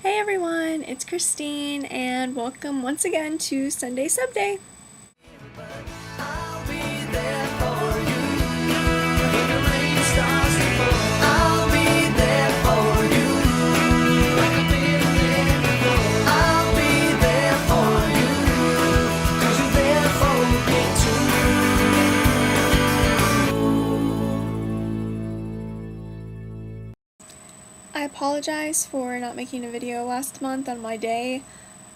Hey everyone, it's Christine and welcome once again to Sunday Sub Day. I apologize for not making a video last month on my day.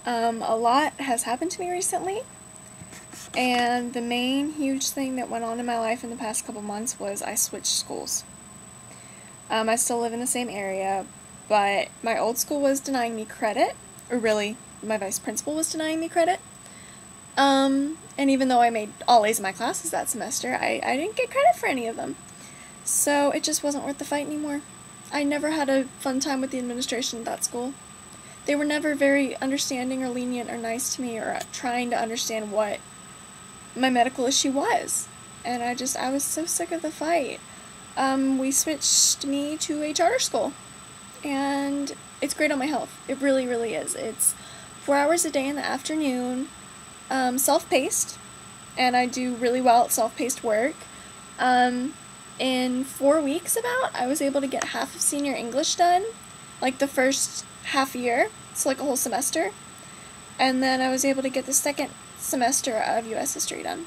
A lot has happened to me recently, and the main huge thing that went on in my life in the past couple months was I switched schools. I still live in the same area, but my old school was denying me credit, or really, my vice principal was denying me credit. And even though I made all A's in my classes that semester, I didn't get credit for any of them. So it just wasn't worth the fight anymore. I never had a fun time with the administration at that school. They were never very understanding or lenient or nice to me or trying to understand what my medical issue was. And I was so sick of the fight. We switched me to a charter school. And it's great on my health. It really, really is. It's 4 hours a day in the afternoon, self-paced, and I do really well at self-paced work. In 4 weeks I was able to get half of senior English done, like the first half year, so like a whole semester, and then I was able to get the second semester of U.S. history done.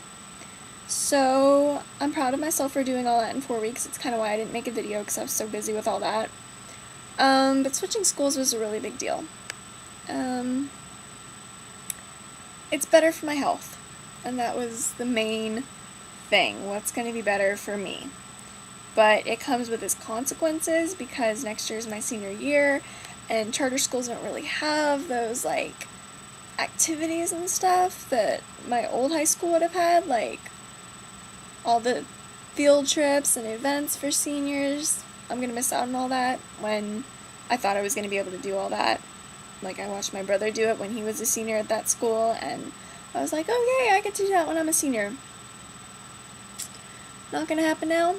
So I'm proud of myself for doing all that in 4 weeks. It's kind of why I didn't make a video, because I was so busy with all that. But switching schools was a really big deal. It's better for my health, and that was the main thing. What's going to be better for me? But it comes with its consequences, because next year is my senior year, and charter schools don't really have those, like, activities and stuff that my old high school would have had, like all the field trips and events for seniors. I'm going to miss out on all that when I thought I was going to be able to do all that. Like, I watched my brother do it when he was a senior at that school, and I was like, oh yay, I get to do that when I'm a senior. Not going to happen now.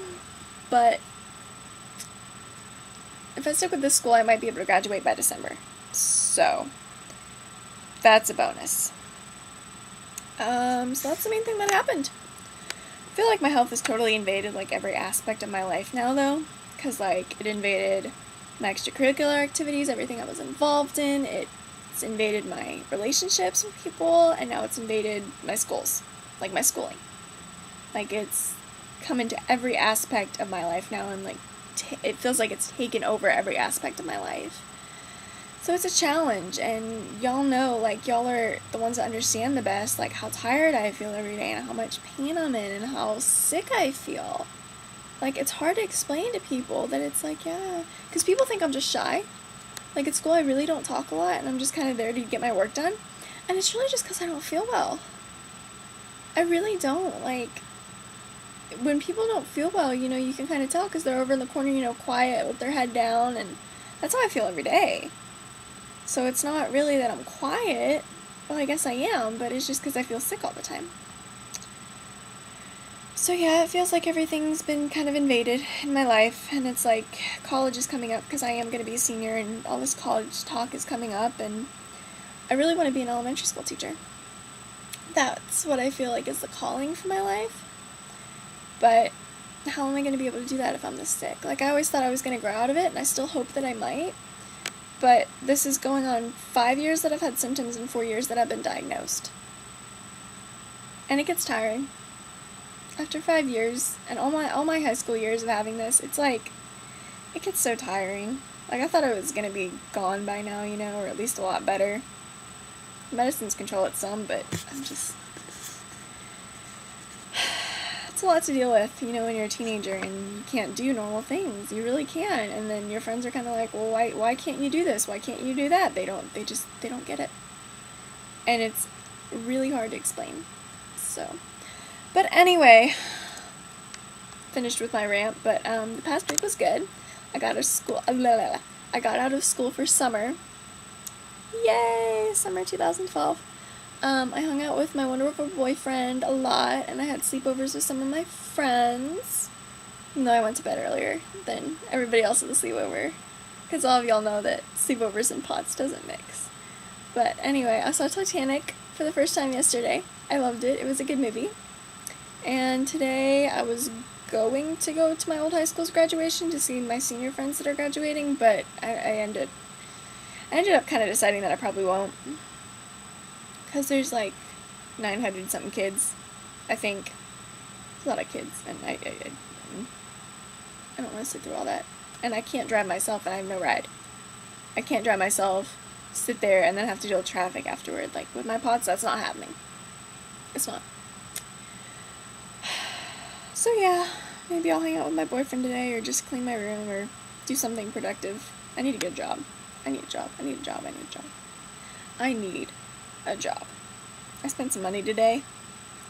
But if I stick with this school, I might be able to graduate by December. So that's a bonus. So that's the main thing that happened. I feel like my health has totally invaded, like, every aspect of my life now, though. Because, like, it invaded my extracurricular activities, everything I was involved in. It's invaded my relationships with people. And now it's invaded my schools. Like, my schooling. Like, it's come into every aspect of my life now, and like it feels like it's taken over every aspect of my life. So it's a challenge, and y'all know, like, y'all are the ones that understand the best, like, how tired I feel every day and how much pain I'm in and how sick I feel. Like, it's hard to explain to people that it's like, yeah, because people think I'm just shy. Like, at school I really don't talk a lot, and I'm just kind of there to get my work done, and it's really just because I don't feel well. I really don't. Like, when people don't feel well, you know, you can kind of tell because they're over in the corner, you know, quiet with their head down, and that's how I feel every day. So it's not really that I'm quiet. Well, I guess I am, but it's just because I feel sick all the time. So yeah, it feels like everything's been kind of invaded in my life, and it's like college is coming up because I am going to be a senior, and all this college talk is coming up, and I really want to be an elementary school teacher. That's what I feel like is the calling for my life. But how am I going to be able to do that if I'm this sick? Like, I always thought I was going to grow out of it, and I still hope that I might. But this is going on 5 years that I've had symptoms and 4 years that I've been diagnosed. And it gets tiring. After 5 years, and all my high school years of having this, it's like, it gets so tiring. Like, I thought it was going to be gone by now, you know, or at least a lot better. Medicines control it some, but I'm just... It's a lot to deal with, you know, when you're a teenager and you can't do normal things. You really can't. And then your friends are kind of like, well, why can't you do this? Why can't you do that? They don't get it. And it's really hard to explain. So, but anyway, finished with my rant, but the past week was good. I got out of school for summer. Yay, summer 2012. I hung out with my wonderful boyfriend a lot, and I had sleepovers with some of my friends, even though I went to bed earlier than everybody else at the sleepover, because all of y'all know that sleepovers and pots doesn't mix. But anyway, I saw Titanic for the first time yesterday. I loved it. It was a good movie. And today I was going to go to my old high school's graduation to see my senior friends that are graduating, but I ended up kind of deciding that I probably won't. Because there's like 900 something kids, I think. It's a lot of kids, and I don't want to sit through all that. And I can't drive myself, and I have no ride. I can't drive myself, sit there, and then have to deal with traffic afterward. Like, with my pots, that's not happening. It's not. So yeah, maybe I'll hang out with my boyfriend today, or just clean my room, or do something productive. I need to get a job. I need a job. I need a job. I need a job. I need a job. I spent some money today,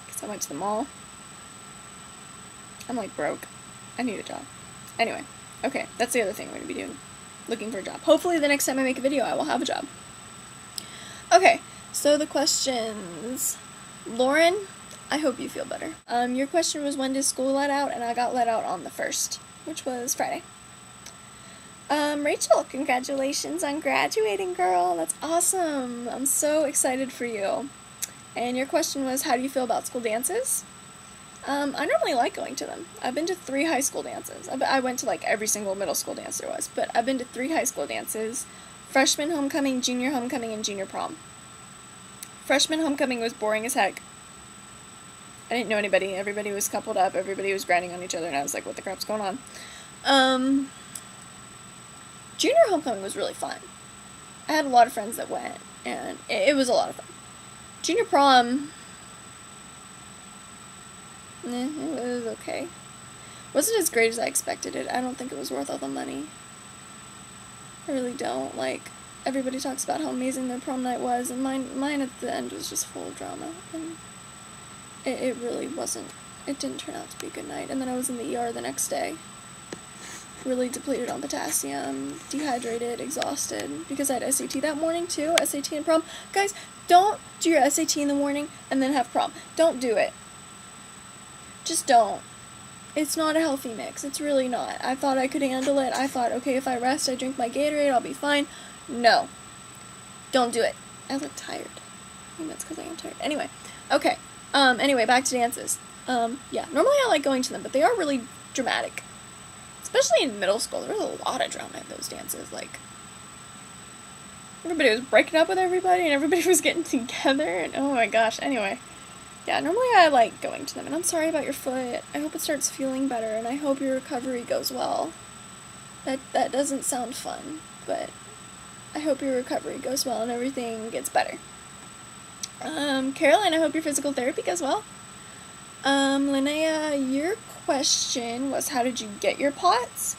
because I went to the mall. I'm like broke. I need a job. Anyway, okay, that's the other thing I'm going to be doing. Looking for a job. Hopefully the next time I make a video I will have a job. Okay, so the questions. Lauren, I hope you feel better. Your question was, when does school let out? And I got let out on the 1st, which was Friday. Rachel, congratulations on graduating, girl. That's awesome. I'm so excited for you. And your question was, how do you feel about school dances? I normally like going to them. I've been to 3 high school dances. I went to like every single middle school dance there was, but I've been to 3 high school dances. Freshman homecoming, junior homecoming, and junior prom. Freshman homecoming was boring as heck. I didn't know anybody. Everybody was coupled up. Everybody was grinding on each other, and I was like, what the crap's going on? Junior homecoming was really fun. I had a lot of friends that went, and it was a lot of fun. Junior prom, it was okay. Wasn't as great as I expected it. I don't think it was worth all the money. I really don't. Like, everybody talks about how amazing their prom night was, and mine at the end was just full of drama, and it really wasn't. It didn't turn out to be a good night, and then I was in the ER the next day. Really depleted on potassium, dehydrated, exhausted, because I had SAT that morning too, SAT and prom. Guys, don't do your SAT in the morning and then have prom. Don't do it. Just don't. It's not a healthy mix. It's really not. I thought I could handle it. I thought, okay, if I rest, I drink my Gatorade, I'll be fine. No. Don't do it. I look tired. I think that's because I am tired. Anyway. Okay. Anyway, back to dances. Yeah. Normally I like going to them, but they are really dramatic. Especially in middle school, there was a lot of drama in those dances. Like, everybody was breaking up with everybody, and everybody was getting together, and oh my gosh. Anyway. Yeah, normally I like going to them, and I'm sorry about your foot. I hope it starts feeling better, and I hope your recovery goes well. That doesn't sound fun, but I hope your recovery goes well and everything gets better. Caroline, I hope your physical therapy goes well. Linnea, your question was, how did you get your POTS?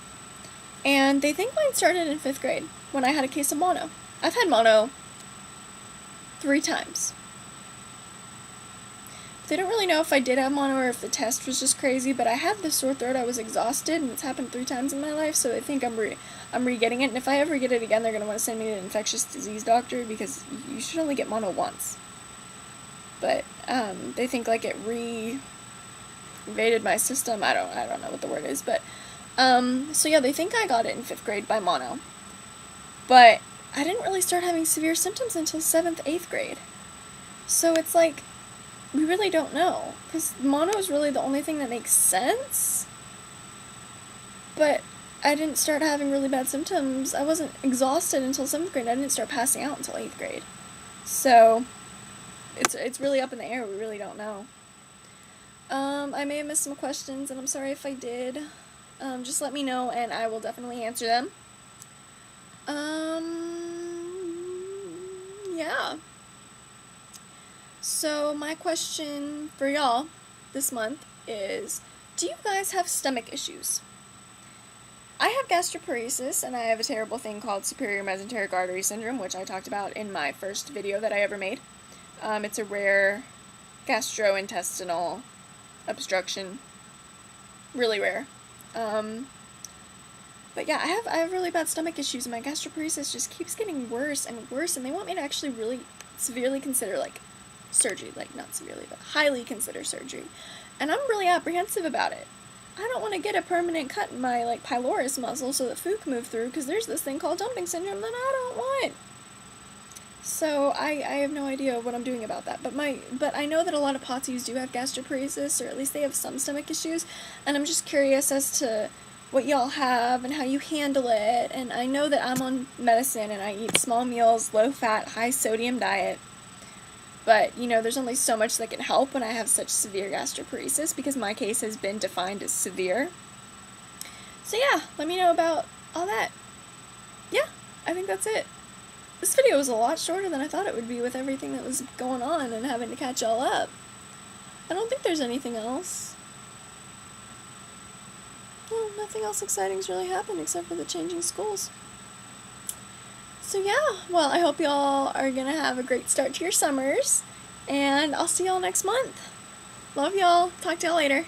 And they think mine started in 5th grade, when I had a case of mono. I've had mono 3 times. They don't really know if I did have mono or if the test was just crazy, but I had the sore throat, I was exhausted, and it's happened 3 times in my life, so I think I'm re-getting it, and if I ever get it again, they're going to want to send me to an infectious disease doctor, because you should only get mono once. But, they think, like, it invaded my system. I don't know what the word is, but, so yeah, they think I got it in 5th grade by mono. But I didn't really start having severe symptoms until 7th, 8th grade. So it's like, we really don't know, because mono is really the only thing that makes sense. But I didn't start having really bad symptoms. I wasn't exhausted until 7th grade. I didn't start passing out until 8th grade. So it's really up in the air. We really don't know. I may have missed some questions, and I'm sorry if I did. Just let me know, and I will definitely answer them. Yeah. So my question for y'all this month is, do you guys have stomach issues? I have gastroparesis, and I have a terrible thing called superior mesenteric artery syndrome, which I talked about in my first video that I ever made. It's a rare gastrointestinal obstruction. Really rare. But yeah, I have really bad stomach issues, and my gastroparesis just keeps getting worse and worse, and they want me to actually really severely consider, like, surgery. Like, not severely, but highly consider surgery. And I'm really apprehensive about it. I don't want to get a permanent cut in my, like, pylorus muscle so that food can move through, because there's this thing called dumping syndrome that I don't want. So I have no idea what I'm doing about that. But I know that a lot of POTSs do have gastroparesis, or at least they have some stomach issues, and I'm just curious as to what y'all have and how you handle it. And I know that I'm on medicine and I eat small meals, low fat, high sodium diet. But, you know, there's only so much that can help when I have such severe gastroparesis, because my case has been defined as severe. So yeah, let me know about all that. Yeah, I think that's it. This video was a lot shorter than I thought it would be with everything that was going on and having to catch all up. I don't think there's anything else. Well, nothing else exciting's really happened except for the changing schools. So yeah, well, I hope y'all are gonna have a great start to your summers, and I'll see y'all next month. Love y'all. Talk to y'all later.